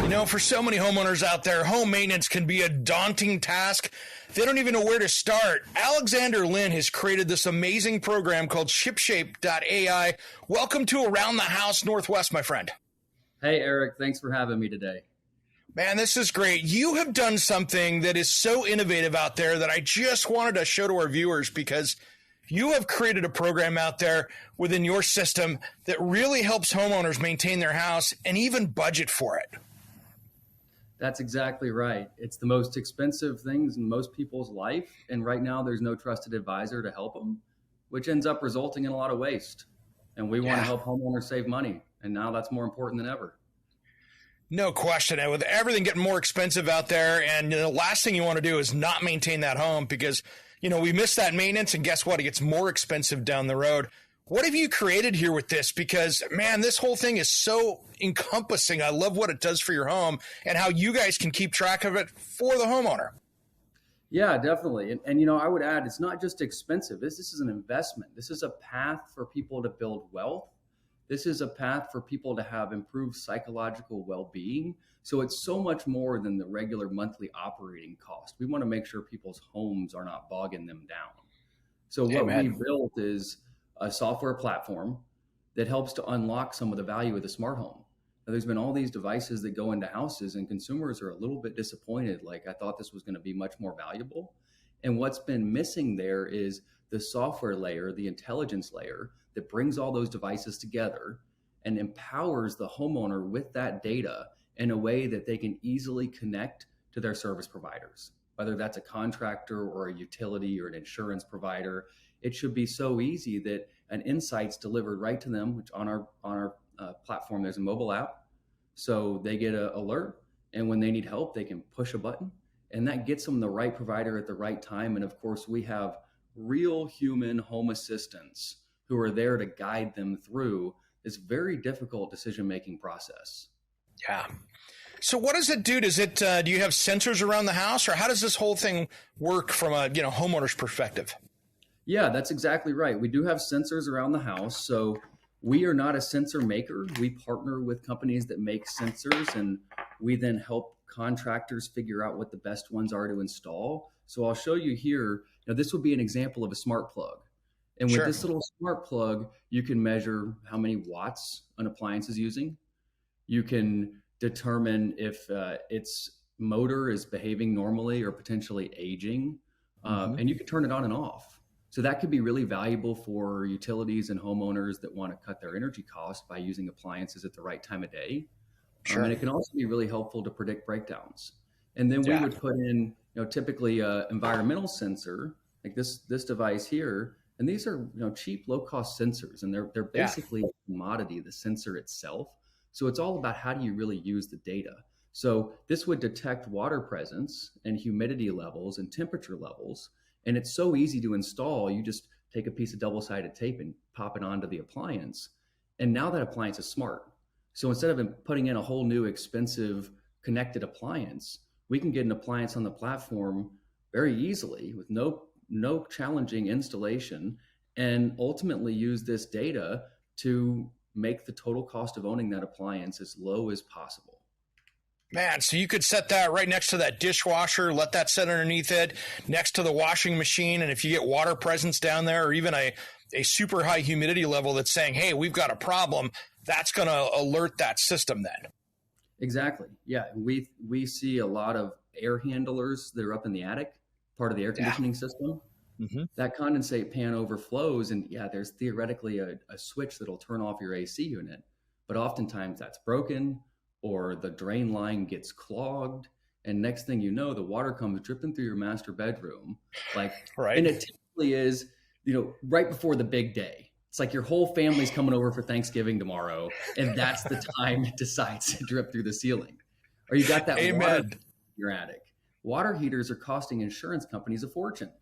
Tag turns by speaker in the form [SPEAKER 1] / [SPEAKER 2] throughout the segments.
[SPEAKER 1] You know, for so many homeowners out there, home maintenance can be a daunting task. They don't even know where to start. Alexander Lin has created this amazing program called ShipShape.ai. Welcome to Around the House Northwest, my friend.
[SPEAKER 2] Hey, Eric. Thanks for having me today.
[SPEAKER 1] Man, this is great. You have done something that is so innovative out there that I just wanted to show to our viewers, because you have created a program out there within your system that really helps homeowners maintain their house and even budget for it.
[SPEAKER 2] That's exactly right. It's the most expensive things in most people's life. And right now there's no trusted advisor to help them, which ends up resulting in a lot of waste. And we want to help homeowners save money. And now that's more important than ever.
[SPEAKER 1] No question. And with everything getting more expensive out there, and the last thing you want to do is not maintain that home, because, you know, we miss that maintenance, and guess what? It gets more expensive down the road. What have you created here with this? Because, man, this whole thing is so encompassing. I love what it does for your home and how you guys can keep track of it for the homeowner.
[SPEAKER 2] Yeah, definitely. And you know, I would add, it's not just expensive. This is an investment. This is a path for people to build wealth. This is a path for people to have improved psychological well-being. So it's so much more than the regular monthly operating cost. We want to make sure people's homes are not bogging them down. So what we built is a software platform that helps to unlock some of the value of the smart home. Now, there's been all these devices that go into houses, and consumers are a little bit disappointed. Like, I thought this was going to be much more valuable. And what's been missing there is the software layer, the intelligence layer that brings all those devices together and empowers the homeowner with that data in a way that they can easily connect to their service providers, whether that's a contractor or a utility or an insurance provider. It should be so easy that an insight's delivered right to them, which on our platform, there's a mobile app. So they get an alert, and when they need help, they can push a button, and that gets them the right provider at the right time. And of course, we have real human home assistants who are there to guide them through this very difficult decision-making process.
[SPEAKER 1] Yeah. So what does it do? Does it, do you have sensors around the house, or how does this whole thing work from a, homeowner's perspective?
[SPEAKER 2] Yeah, that's exactly right. We do have sensors around the house. So we are not a sensor maker. We partner with companies that make sensors, and we then help contractors figure out what the best ones are to install. So I'll show you here. Now, this would be an example of a smart plug. And with this little smart plug, you can measure how many watts an appliance is using. You can determine if its motor is behaving normally or potentially aging. And you can turn it on and off. So that could be really valuable for utilities and homeowners that want to cut their energy costs by using appliances at the right time of day. And it can also be really helpful to predict breakdowns. And then we would put in, typically an environmental sensor like this device here. And these are, cheap, low-cost sensors, and they're basically a commodity, the sensor itself. So it's all about how do you really use the data. So this would detect water presence and humidity levels and temperature levels. And it's so easy to install. You just take a piece of double-sided tape and pop it onto the appliance. And now that appliance is smart. So instead of putting in a whole new expensive connected appliance, we can get an appliance on the platform very easily with no challenging installation, and ultimately use this data to make the total cost of owning that appliance as low as possible.
[SPEAKER 1] Man, so you could set that right next to that dishwasher, let that sit underneath it, next to the washing machine. And if you get water presence down there, or even a super high humidity level that's saying, hey, we've got a problem, that's going to alert that system then.
[SPEAKER 2] Exactly. Yeah. We see a lot of air handlers that are up in the attic, part of the air conditioning system. That condensate pan overflows, and there's theoretically a switch that'll turn off your AC unit, but oftentimes that's broken, or the drain line gets clogged, and next thing you know, the water comes dripping through your master bedroom. And it typically is, right before the big day. It's like your whole family's coming over for Thanksgiving tomorrow, and that's the time it decides to drip through the ceiling. Or you got that water in your attic. Water heaters are costing insurance companies a fortune.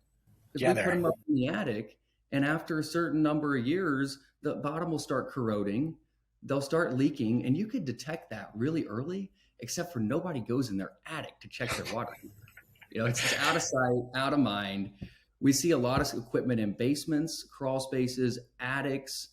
[SPEAKER 2] Because we put them up in the attic, and after a certain number of years, the bottom will start corroding. They'll start leaking, and you could detect that really early, except for nobody goes in their attic to check their water heater. It's out of sight, out of mind. We see a lot of equipment in basements, crawl spaces, attics.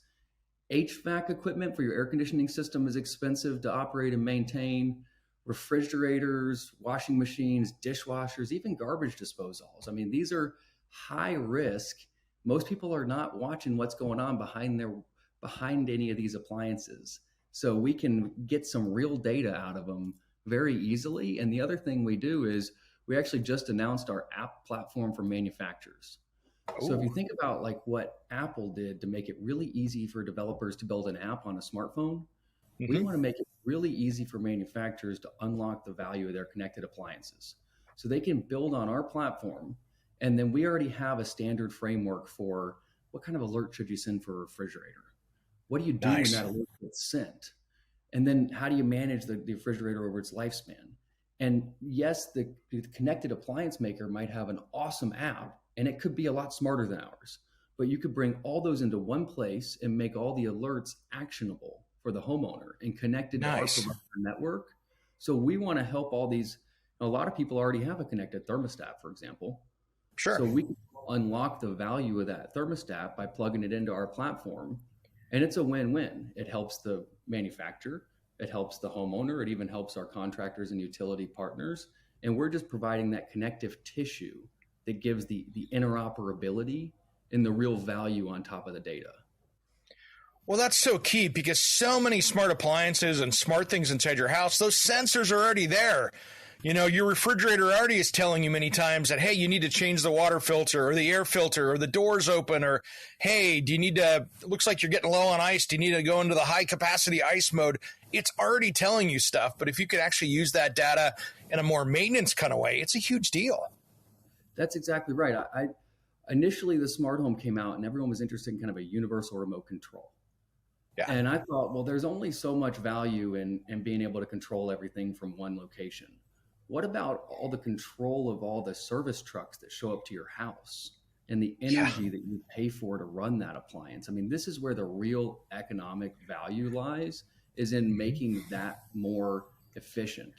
[SPEAKER 2] HVAC equipment for your air conditioning system is expensive to operate and maintain. refrigerators, washing machines, dishwashers, even garbage disposals. I mean, these are high risk. Most people are not watching what's going on behind any of these appliances. So we can get some real data out of them very easily. And the other thing we do is we actually just announced our app platform for manufacturers. So if you think about like what Apple did to make it really easy for developers to build an app on a smartphone, we want to make it really easy for manufacturers to unlock the value of their connected appliances. So they can build on our platform. And then we already have a standard framework for what kind of alert should you send for a refrigerator? What do you do when that alert gets sent? And then how do you manage the refrigerator over its lifespan? And yes, the connected appliance maker might have an awesome app, and it could be a lot smarter than ours. But you could bring all those into one place and make all the alerts actionable for the homeowner and connected to our provider network. So we want to help all these. A lot of people already have a connected thermostat, for example.
[SPEAKER 1] Sure.
[SPEAKER 2] So we can unlock the value of that thermostat by plugging it into our platform. And it's a win-win. It helps the manufacturer, it helps the homeowner, it even helps our contractors and utility partners. And we're just providing that connective tissue that gives the interoperability and the real value on top of the data.
[SPEAKER 1] Well, that's so key because so many smart appliances and smart things inside your house, those sensors are already there. You know, your refrigerator already is telling you many times that, hey, you need to change the water filter or the air filter or the door's open, or, hey, do you need to, it looks like you're getting low on ice. Do you need to go into the high capacity ice mode? It's already telling you stuff. But if you could actually use that data in a more maintenance kind of way, it's a huge deal.
[SPEAKER 2] That's exactly right. I initially the smart home came out and everyone was interested in kind of a universal remote control. Yeah. And I thought, well, there's only so much value in being able to control everything from one location. What about all the control of all the service trucks that show up to your house and the energy that you pay for to run that appliance? I mean, this is where the real economic value lies, is in making that more efficient.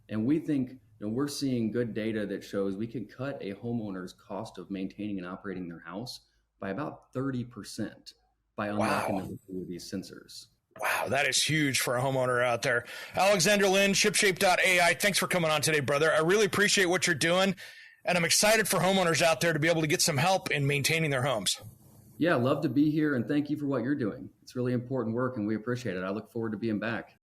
[SPEAKER 2] And we think, we're seeing good data that shows we can cut a homeowner's cost of maintaining and operating their house by about 30% by unlocking the value of these sensors.
[SPEAKER 1] Wow, that is huge for a homeowner out there. Alexander Lin, ShipShape.ai, thanks for coming on today, brother. I really appreciate what you're doing, and I'm excited for homeowners out there to be able to get some help in maintaining their homes.
[SPEAKER 2] Yeah, love to be here, and thank you for what you're doing. It's really important work, and we appreciate it. I look forward to being back.